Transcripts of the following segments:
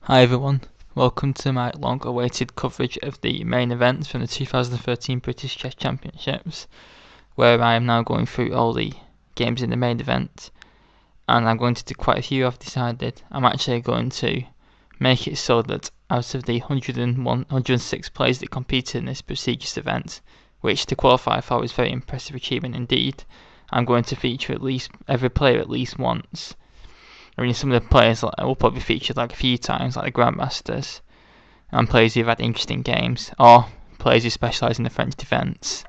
Hi everyone, welcome to my long-awaited coverage of the main event from the 2013 British Chess Championships, where I am now going through all the games in the main event, and I'm going to do quite a few. I've decided I'm actually going to make it so that out of the 106 players that competed in this prestigious event, which to qualify for was a very impressive achievement indeed, I'm going to feature at least every player at least once. I mean, some of the players will probably feature like a few times, like the Grandmasters, and players who've had interesting games, or players who specialise in the French defence.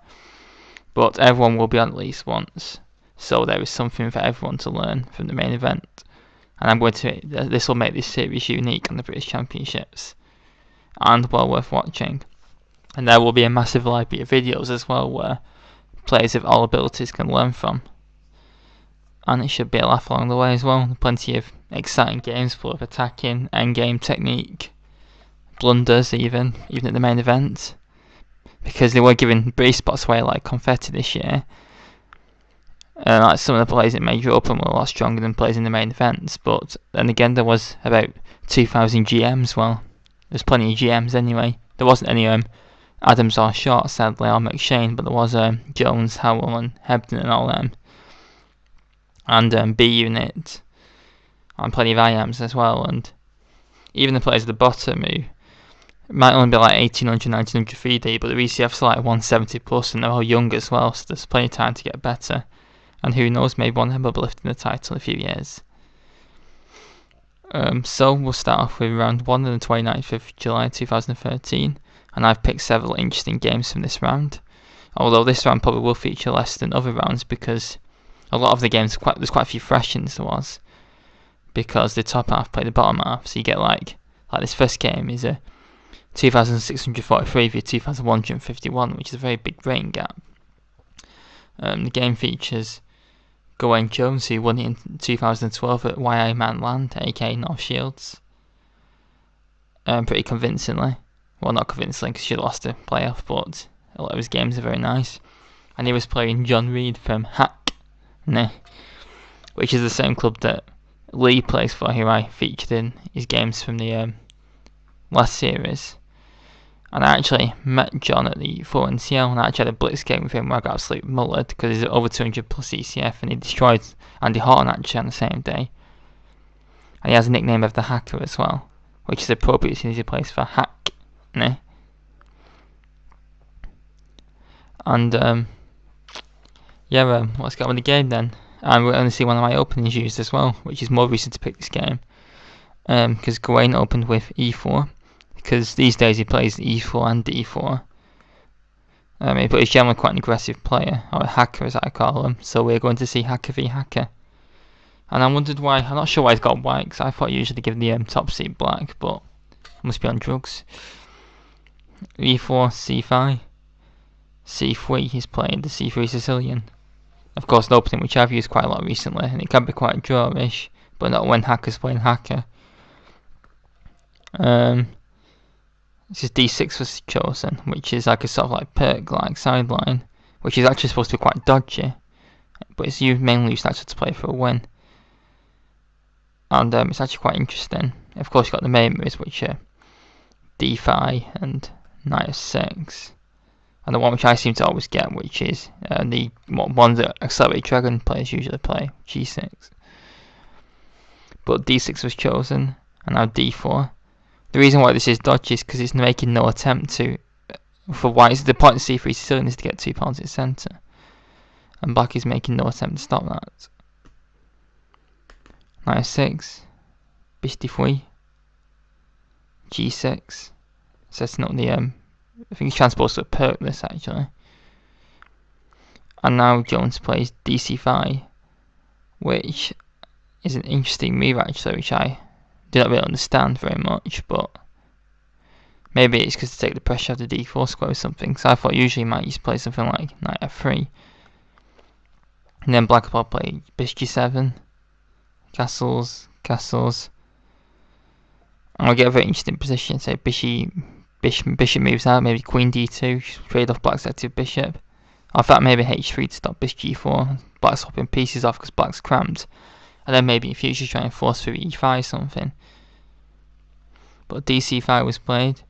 But everyone will be on at least once, so there is something for everyone to learn from the main event. And I'm going to. This will make this series unique on the British Championships, and well worth watching. And there will be a massive library of videos as well, where players of all abilities can learn from. And it should be a laugh along the way as well. Plenty of exciting games full of attacking, endgame technique, blunders even at the main event. Because they were giving British spots away like confetti this year. Like some of the players in Major Open were a lot stronger than players in the main events. But then again, there was about 2,000 GMs. Well, there's plenty of GMs anyway. There wasn't any Adams or Short, sadly, or McShane, but there was Jones, Howell and Hebden and all them. And B unit, and plenty of IAMs as well, and even the players at the bottom who might only be like 1800, 1900 3D, but the VCF's like 170 plus, and they're all young as well, so there's plenty of time to get better. And who knows, maybe one of them will be lifting the title in a few years. So we'll start off with round 1 on the 29th of July 2013, and I've picked several interesting games from this round. Although this round probably will feature less than other rounds because a lot of the games, there's quite a few freshens there was, because the top half played the bottom half, so you get like this first game is a 2,643 vs 2,151, which is a very big rating gap. The game features Gawain Jones, who won it in 2012 at YI Man Land, aka North Shields, pretty convincingly. Well, not convincingly because she lost the playoff, but a lot of his games are very nice. And he was playing John Reid from which is the same club that Lee plays for, who I featured in his games from the last series. And I actually met John at the 4NCL, and I actually had a blitz game with him where I got absolutely mullered because he's over 200 plus ECF, and he destroyed Andy Horton actually on the same day. And he has a nickname of the Hacker as well, which is appropriate since he plays for Hack. And let's get on with the game then. And we're going to see one of my openings used as well, which is more recent to pick this game. Because Gawain opened with e4, because these days he plays e4 and d4. But he's generally quite an aggressive player, or a hacker as I call him, so we're going to see hacker v hacker. And I wondered why, I'm not sure why he's got white, because I thought he usually give the top seat black, but must be on drugs. e4, c5, c3, he's playing the c3 Sicilian. Of course, an opening which I've used quite a lot recently, and it can be quite drawish, but not when hacker's playing hacker. This is d6 was chosen, which is like a sort of like perk-like sideline, which is actually supposed to be quite dodgy, but it's mainly used actually to play for a win. And it's actually quite interesting. Of course, you've got the main moves, which are d5 and knight f6. And the one which I seem to always get, which is the one that Accelerated Dragon players usually play, g6. But d6 was chosen, and now d4. The reason why this is dodgy is because it's making no attempt for white. The point of c3 Sicilian is to get 2 pawns in the centre, and black is making no attempt to stop that. Knight f6, Bxd5 G6, setting up the I think he's transposed to a perk this actually. And now Jones plays dc5, which is an interesting move actually, which I do not really understand very much, but maybe it's because to take the pressure off the d4 square or something, so I thought usually he might used to play something like knight f3. And then black will play Bxd7, castles, and we'll get a very interesting position, say bishop moves out, maybe queen d2, trade off black's active bishop. Or in fact, maybe h3 to stop bishop g4, black's hopping pieces off because black's cramped. And then maybe in future try and force through e5 something. but dc5 was played.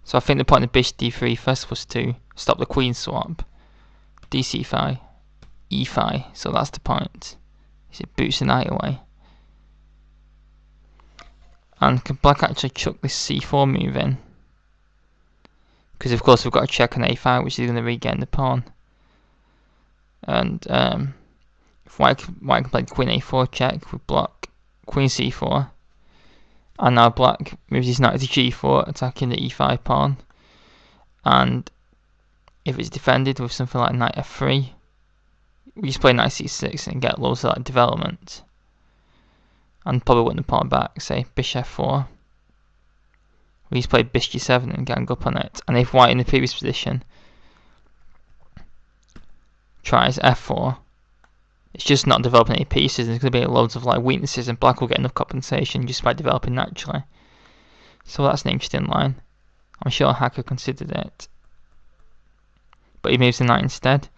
So I think the point of bishop d3 first was to stop the queen swap. dc5, e5, so that's the point. It boots the knight away. And can black actually chuck this c4 move in? Because of course we've got a check on a5, which is going to regain the pawn. And if white can play queen a4 check, we block queen c4. And now black moves his knight to g4, attacking the e5 pawn. And if it's defended with something like knight f3, we just play knight c6 and get loads of like development. And probably win the pawn back, say bishop f4. We just play Bxd5 and gang up on it. And if white in the previous position tries f4, it's just not developing any pieces. There's going to be loads of like weaknesses, and black will get enough compensation just by developing naturally. So that's an interesting line. I'm sure a hacker considered it, but he moves the knight instead.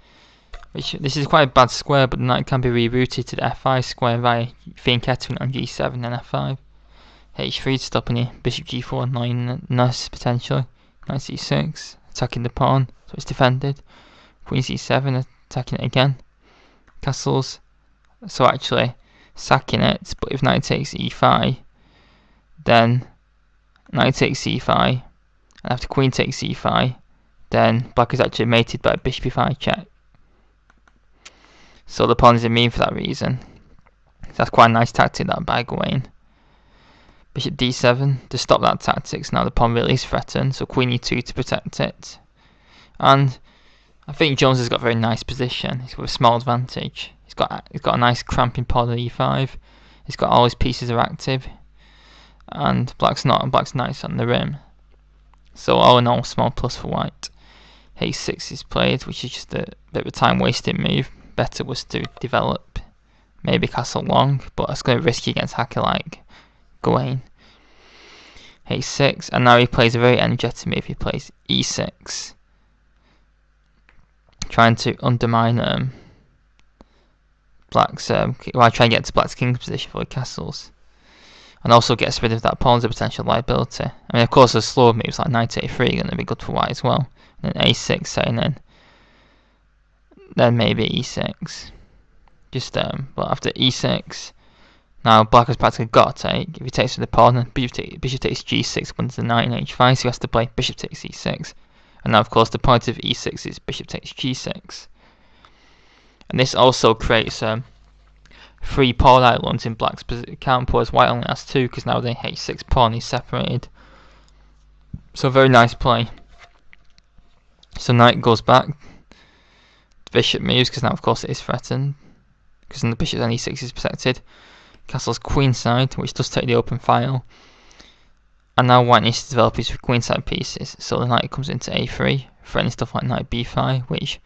This is quite a bad square, but the knight can be rerouted to the f5 square via Fianchettoing on g7 and f5. h3 stopping here, bishop g4 annoyingness potentially. Knight c6 attacking the pawn, so it's defended. Queen c7 attacking it again. Castles, so actually sacking it, but if knight takes e5, then knight takes c5, and after queen takes e5, then black is actually mated by bishop e5 check. So the pawn is immune for that reason. That's quite a nice tactic that by Gawain. Bishop d7 to stop that tactics. Now the pawn really is threatened, so queen e2 to protect it. And I think Jones has got a very nice position. He's got a small advantage. He's got a nice cramping pawn at e5. He's got all his pieces are active, and black's not. And black's nice on the rim. So all in all, small plus for white. h6 is played, which is just a bit of a time wasting move. Better was to develop maybe castle long, but it's going to be risky against hacker like Gawain. h6, and now he plays a very energetic move. He plays e6. Trying to undermine black's while trying to get to black's king's position for the castles, and also gets rid of that pawn as a potential liability. I mean, of course, the slower moves like knight a3 are going to be good for white as well. And then a6 setting in, then maybe e6. Just but after e6, now black has practically got to take. If he takes with the pawn, then bishop takes g6 wins the knight in h5, so he has to play bishop takes e6. And now, of course, the point of e6 is bishop takes g6. And this also creates 3 pawn islands in black's counterpart, as white only has 2, because now the h6 pawn is separated. So very nice play. So knight goes back. The bishop moves, because now, of course, it is threatened, because then the bishop on e6 is protected. Castle's queenside, which does take the open file. And now white needs to develop his queenside pieces, so the knight comes into a3, threatening stuff like knight b5, which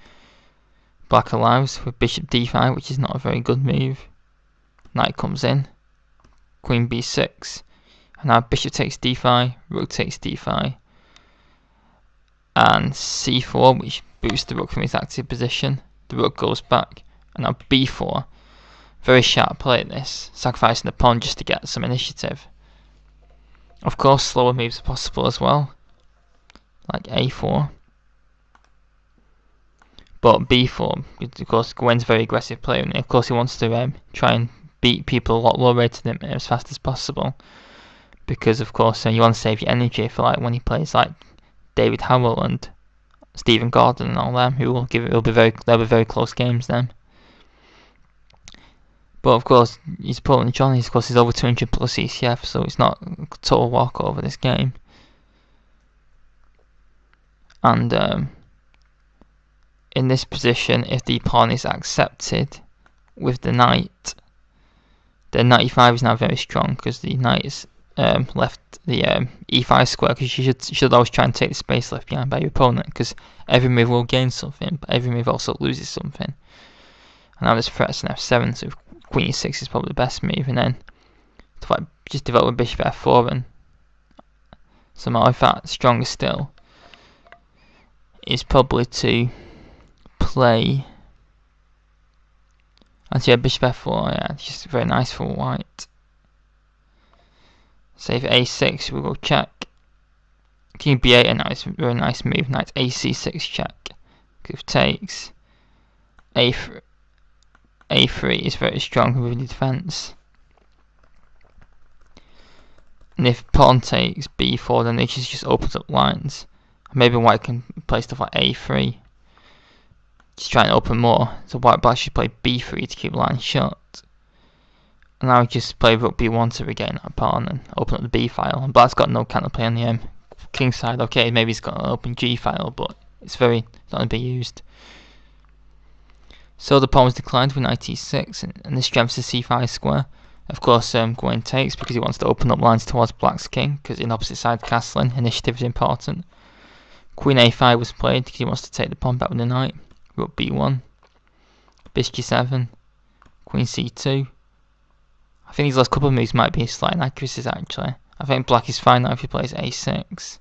black allows, with bishop d5, which is not a very good move. Knight comes in, queen b6, and now bishop takes d5, rook takes d5, and c4, which boosts the rook from his active position. The rook goes back, and now b4. Very sharp play this, sacrificing the pawn just to get some initiative. Of course, slower moves are possible as well, like a4. But b4, of course, Gawain's a very aggressive player, and of course he wants to try and beat people a lot lower rated than him as fast as possible. Because of course, you want to save your energy for like when he plays like David Howell and Stephen Gordon and all them, who will they'll be very close games then. But of course, his opponent Johnny, of course, is over 200 plus ECF, so it's not a total walkover this game. And in this position, if the pawn is accepted with the knight, then knight e5 is now very strong, because the knight is left the e5 square, because you should always try and take the space left behind by your opponent, because every move will gain something, but every move also loses something. And now there's threats in f7, so queen e6 is probably the best move, and then to like just develop with bishop f4, and somehow if that's stronger still, is probably to play. And yeah, bishop f4, yeah, it's just very nice for white. Say for a6, we will check. King b8, a nice, very nice move. Knight ac6 check. If takes, a3 is very strong with the defense. And if pawn takes b4, then it just opens up lines. Maybe white can play stuff like a3. Just try and open more. So black should play b3 to keep lines shut. And now just play rook b1 to regain that pawn and open up the b file. And black's got no counterplay on the king side. Okay, maybe he's got an open g file, but it's not going to be used. So the pawn was declined with knight e6, and this strengthens the c5 square. Of course, Gawain takes because he wants to open up lines towards black's king, because in opposite side castling, initiative is important. Queen a5 was played because he wants to take the pawn back with the knight. Rook b1, Bxd5, Queen c2. I think these last couple of moves might be slight inaccuracies actually. I think black is fine now if he plays a6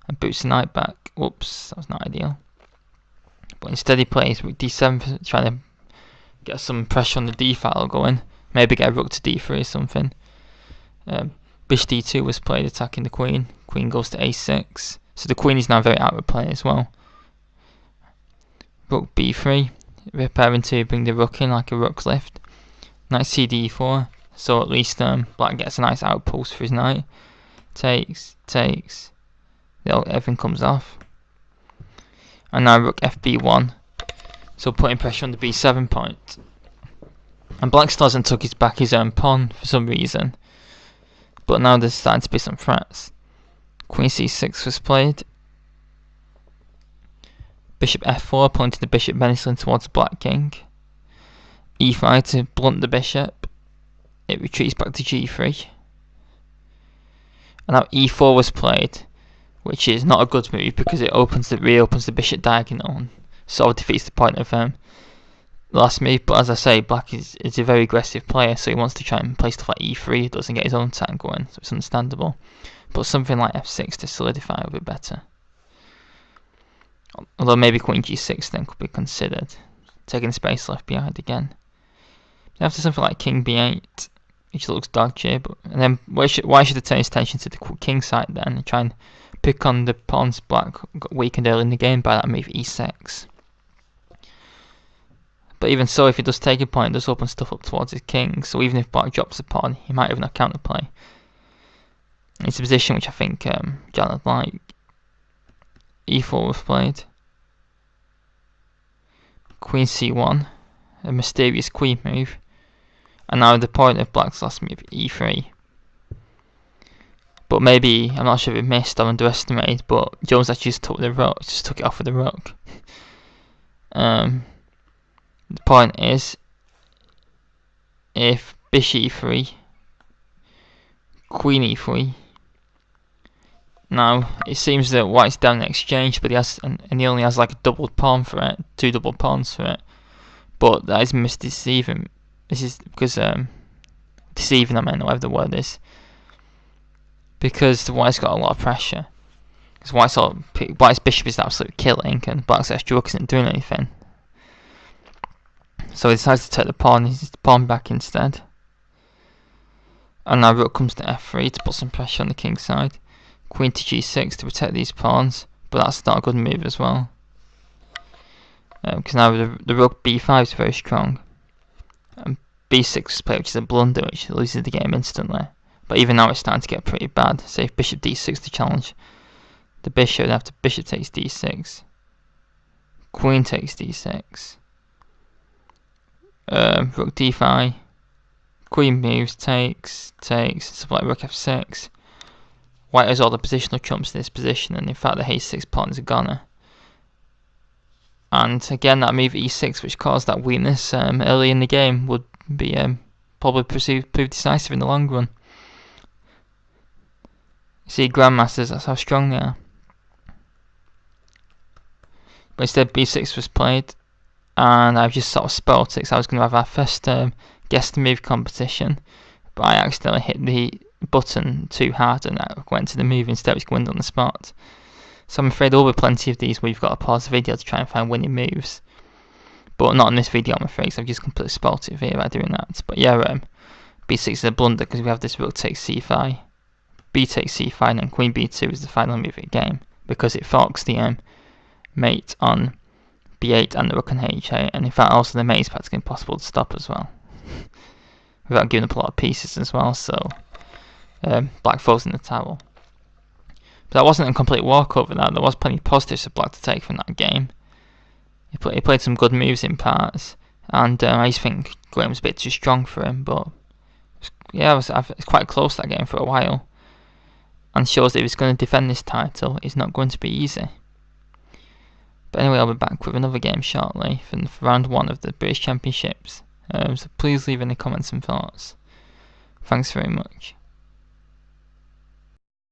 and boots the knight back. Whoops, that was not ideal. But instead he plays rook d7, trying to get some pressure on the d file going. Maybe get a rook to d3 or something. Bxd2 was played attacking the queen. Queen goes to a6. So the queen is now very out of play as well. Rook b3, preparing to bring the rook in like a rook lift. Knight cd4, so at least black gets a nice outpost for his knight. Takes, everything comes off. And now rook fb1, so putting pressure on the b7 point. And black still hasn't took back his own pawn for some reason, but now there's starting to be some threats. Queen c6 was played. Bishop f4, pointing the bishop menacingly towards the black king. e5 to blunt the bishop. It retreats back to g3. And now e4 was played, which is not a good move because it reopens the bishop diagonal and sort of defeats the point of the last move. But as I say, black is a very aggressive player, so he wants to try and play stuff like e3. He doesn't get his own attack going, so it's understandable. But something like f6 to solidify would be better. Although maybe queen g6 then could be considered, taking space left behind again. After something like king b8, which looks dodgy, but and then why should I turn his attention to the king side then and try and pick on the pawns black got weakened early in the game by that move e6? But even so, if he does take a point, it does open stuff up towards his king, so even if black drops a pawn, he might have no counterplay. It's a position which I think Jan would like. e4 was played. Queen c1, a mysterious queen move. And now the point of black's last move, e3. But maybe, I'm not sure if it missed or underestimated, but Jones actually just took it off with the rook. The point is, if bishop e3, queen e3. Now it seems that white's down in exchange, but he only has like a doubled pawn for it, two double pawns for it. But that is misdeceiving. This is because deceiving, I mean, whatever the word is. Because the white's got a lot of pressure. Because white's bishop is absolutely killing, and black's extra rook isn't doing anything. So he decides to take the pawn back instead. And now rook comes to f3 to put some pressure on the king side. Queen to g6 to protect these pawns, but that's not a good move as well. Because now the rook b5 is very strong. And b6 is played, which is a blunder, which loses the game instantly. But even now it's starting to get pretty bad. Say if bishop d6 to challenge the bishop, then after bishop takes d6, queen takes d6, rook d5, queen moves, takes, stuff like rook f6. White has all the positional trumps in this position, and in fact the h6 pawn is a goner. And again, that move e6, which caused that weakness early in the game, would be probably prove decisive in the long run. You see, grandmasters, that's how strong they are. But instead, b6 was played, and I've just sort of spoiled it. So I was going to have our first guess to move competition, but I accidentally hit the button too hard and I went to the move instead, which went on the spot. So I'm afraid there will be plenty of these where you've got to pause the video to try and find winning moves, but not in this video, I'm afraid, so I've just completely spoilt it here by doing that. But yeah, b6 is a blunder because we have this rook takes c5, b takes c5 and queen b2 is the final move of the game, because it forks the mate on b8 and the rook on h8, and in fact also the mate is practically impossible to stop as well, without giving up a lot of pieces as well, so black throws in the towel. But that wasn't a complete walkover. There was plenty of positives for black to take from that game. He played some good moves in parts, and I just think Gawain was a bit too strong for him, but yeah, it's quite close that game for a while, and shows that if he's going to defend this title, it's not going to be easy. But anyway, I'll be back with another game shortly for round 1 of the British Championships, so please leave any comments and thoughts. Thanks very much.